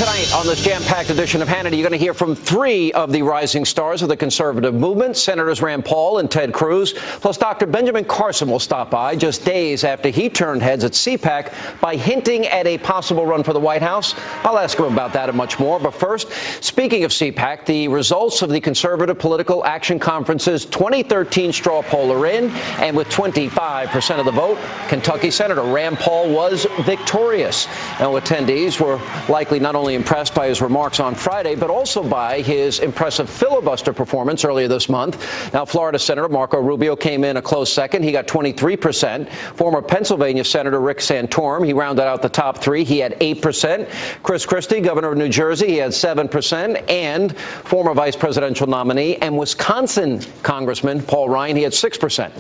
Tonight on this jam-packed edition of Hannity, you're going to hear from three of the rising stars of the conservative movement, Senators Rand Paul and Ted Cruz. Plus, Dr. Benjamin Carson will stop by just days after he turned heads at CPAC by hinting at a possible run for the White House. I'll ask him about that and much more. But first, speaking of CPAC, the results of the Conservative Political Action Conference's 2013 straw poll are in, and with 25% of the vote, Kentucky Senator Rand Paul was victorious. Now, attendees were likely not only impressed by his remarks on Friday, but also by his impressive filibuster performance earlier this month. Now, Florida Senator Marco Rubio came in a close second. He got 23%. Former Pennsylvania Senator Rick Santorum, he rounded out the top three. He had 8%. Chris Christie, governor of New Jersey, he had 7%. And former vice presidential nominee and Wisconsin Congressman Paul Ryan, he had 6%.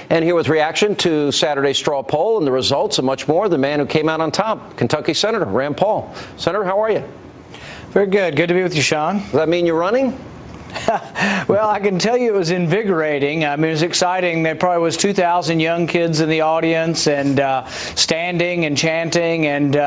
And here with reaction to Saturday's straw poll and the results and much more, the man who came out on top, Kentucky Senator Rand Paul. Senator, how are you? Very good. Good to be with you, Sean. Does that mean you're running? Well, I can tell you it was invigorating. I mean, it was exciting. There probably was 2,000 young kids in the audience and standing and chanting. And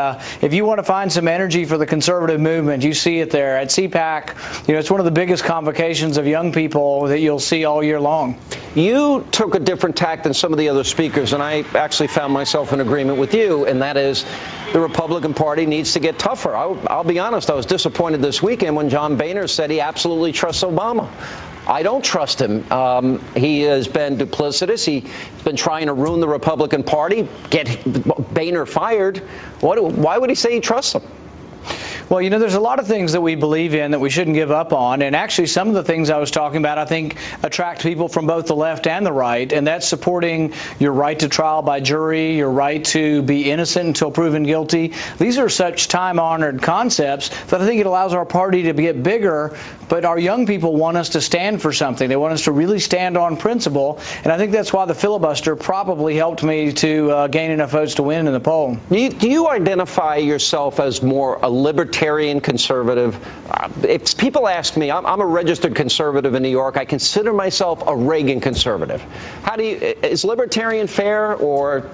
if you want to find some energy for the conservative movement, you see it there at CPAC. You know, it's one of the biggest convocations of young people that you'll see all year long. You took a different tack than some of the other speakers, and I actually found myself in agreement with you, and that is the Republican Party needs to get tougher. I'll be honest, I was disappointed this weekend when John Boehner said he absolutely trusts Obama. I don't trust him. He has been duplicitous. He's been trying to ruin the Republican Party, get Boehner fired. Why would he say he trusts him? Well, you know, there's a lot of things that we believe in that we shouldn't give up on. And actually, some of the things I was talking about, I think, attract people from both the left and the right. And that's supporting your right to trial by jury, your right to be innocent until proven guilty. These are such time-honored concepts that I think it allows our party to get bigger. But our young people want us to stand for something. They want us to really stand on principle. And I think that's why the filibuster probably helped me to gain enough votes to win in the poll. Do you identify yourself as more a libertarian conservative? If people ask me, I'm a registered conservative in New York. I consider myself a Reagan conservative. Is libertarian fair, or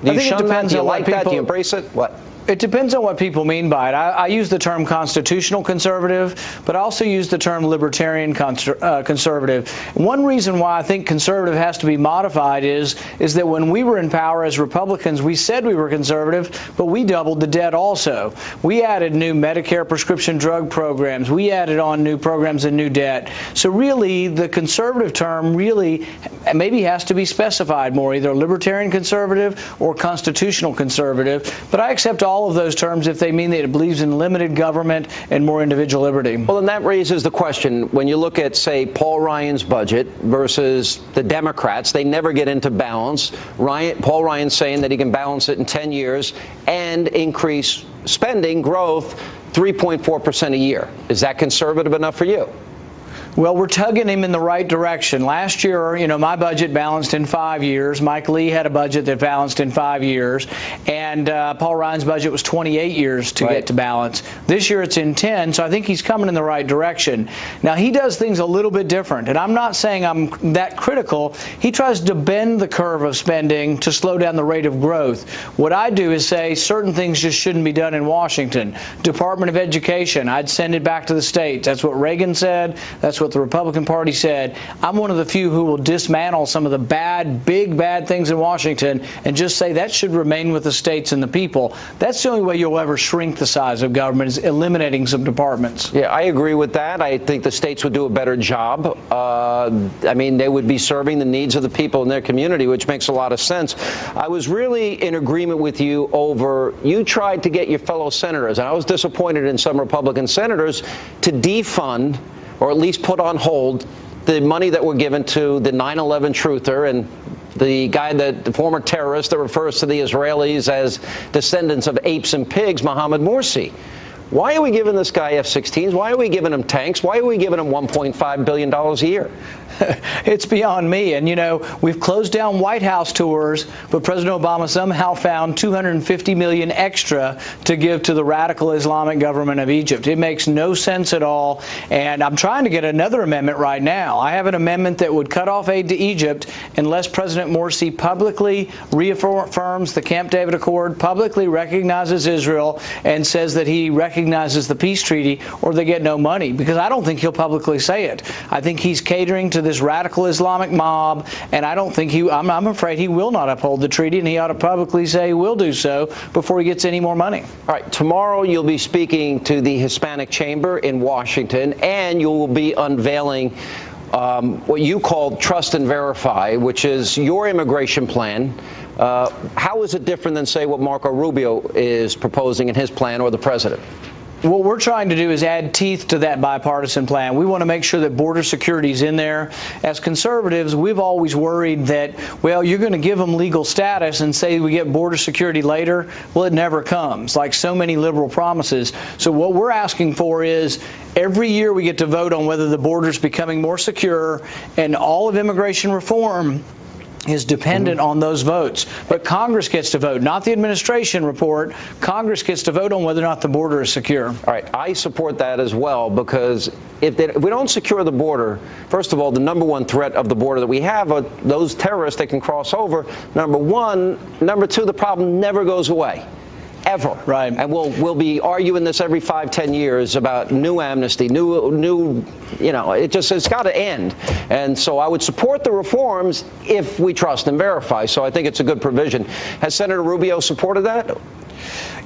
do you shun that? Do you like that? Do you embrace it? What? It depends on what people mean by it. I use the term constitutional conservative, but I also use the term libertarian conservative. One reason why I think conservative has to be modified is that when we were in power as Republicans, we said we were conservative, but we doubled the debt also. We added new Medicare prescription drug programs. We added on new programs and new debt. So really, the conservative term really maybe has to be specified more, either libertarian conservative or constitutional conservative. But I accept all of those terms if they mean that it believes in limited government and more individual liberty. Well, and that raises the question, when you look at, say, Paul Ryan's budget versus the Democrats, they never get into balance. Paul Ryan's saying that he can balance it in 10 years and increase spending growth 3.4% a year. Is that conservative enough for you? Well, we're tugging him in the right direction. Last year, you know, my budget balanced in 5 years. Mike Lee had a budget that balanced in 5 years. And Paul Ryan's budget was 28 years to get to balance. This year it's in 10, so I think he's coming in the right direction. Now, he does things a little bit different, and I'm not saying I'm that critical. He tries to bend the curve of spending to slow down the rate of growth. What I do is say certain things just shouldn't be done in Washington. Department of Education, I'd send it back to the states. That's what Reagan said. That's what the Republican Party said. I'm one of the few who will dismantle some of the big bad things in Washington and just say that should remain with the states and the people. That's the only way you'll ever shrink the size of government, is eliminating some departments. Yeah, I agree with that. I think the states would do a better job. I mean, they would be serving the needs of the people in their community, which makes a lot of sense. I was really in agreement with you over, you tried to get your fellow senators, and I was disappointed in some Republican senators, to defund or at least put on hold the money that were given to the 9/11 truther and the former terrorist that refers to the Israelis as descendants of apes and pigs, Mohammed Morsi. Why are we giving this guy F-16s? Why are we giving him tanks? Why are we giving him $1.5 billion a year? It's beyond me. And, you know, we've closed down White House tours, but President Obama somehow found $250 million extra to give to the radical Islamic government of Egypt. It makes no sense at all. And I'm trying to get another amendment right now. I have an amendment that would cut off aid to Egypt unless President Morsi publicly reaffirms the Camp David Accord, publicly recognizes Israel, and says that he recognizes recognizes the peace treaty or they get no money, because I don't think he'll publicly say it. I think he's catering to this radical Islamic mob, and I don't think I'm afraid he will not uphold the treaty, and he ought to publicly say he will do so before he gets any more money. All right, tomorrow you'll be speaking to the Hispanic Chamber in Washington, and you will be unveiling what you call Trust and Verify, which is your immigration plan. How is it different than, say, what Marco Rubio is proposing in his plan, or the president? What we're trying to do is add teeth to that bipartisan plan. We want to make sure that border security is in there. As conservatives, we've always worried that, well, you're going to give them legal status and say we get border security later. Well, it never comes, like so many liberal promises. So what we're asking for is every year we get to vote on whether the border is becoming more secure, and all of immigration reform is dependent on those votes. But Congress gets to vote, not the administration report. Congress gets to vote on whether or not the border is secure. All right, I support that as well, because if we don't secure the border, first of all, the number one threat of the border that we have are those terrorists that can cross over, number one. Number two, the problem never goes away. Ever. Right. And we'll be arguing this every 5-10 years about new amnesty, new, it's got to end. And so I would support the reforms if we trust and verify. So I think it's a good provision. Has Senator Rubio supported that?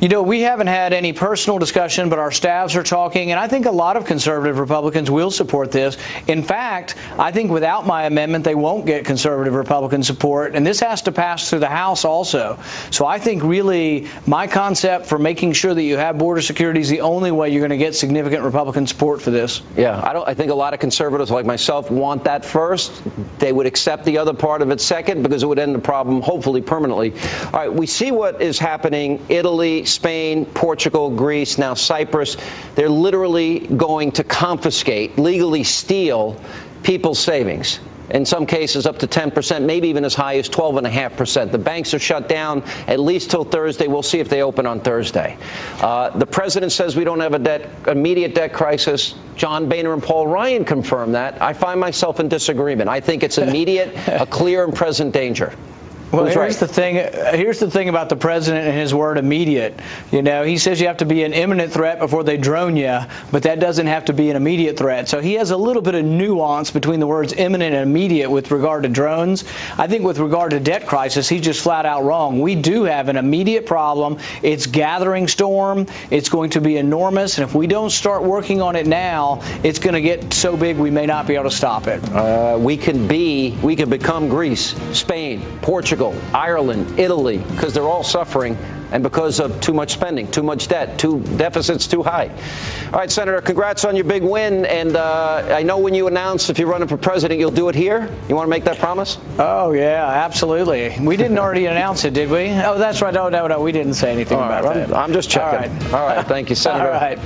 You know, we haven't had any personal discussion, but our staffs are talking, and I think a lot of conservative Republicans will support this. In fact, I think without my amendment, they won't get conservative Republican support, and this has to pass through the House also. So I think really my concept for making sure that you have border security is the only way you're going to get significant Republican support for this. Yeah, I think a lot of conservatives like myself want that first. They would accept the other part of it second, because it would end the problem, hopefully permanently. All right, we see what is happening. Italy, Spain, Portugal, Greece, now Cyprus. They're literally going to confiscate, legally steal people's savings. In some cases up to 10%, maybe even as high as 12.5%. The banks are shut down at least till Thursday. We'll see if they open on Thursday. The president says we don't have an immediate debt crisis. John Boehner and Paul Ryan confirmed that. I find myself in disagreement. I think it's immediate, a clear and present danger. Well, here's the thing about the president and his word immediate. You know, he says you have to be an imminent threat before they drone you, but that doesn't have to be an immediate threat. So he has a little bit of nuance between the words imminent and immediate with regard to drones. I think with regard to debt crisis, he's just flat out wrong. We do have an immediate problem. It's gathering storm. It's going to be enormous, and if we don't start working on it now, it's going to get so big we may not be able to stop it. We can become Greece, Spain, Portugal, Ireland, Italy, because they're all suffering, and because of too much spending, too much debt, deficits too high. All right, Senator, congrats on your big win. And I know when you announce if you're running for president, you'll do it here. You want to make that promise? Oh, yeah, absolutely. We didn't already announce it, did we? Oh, that's right. No, we didn't say anything about that. I'm just checking. All right. Thank you, Senator. All right.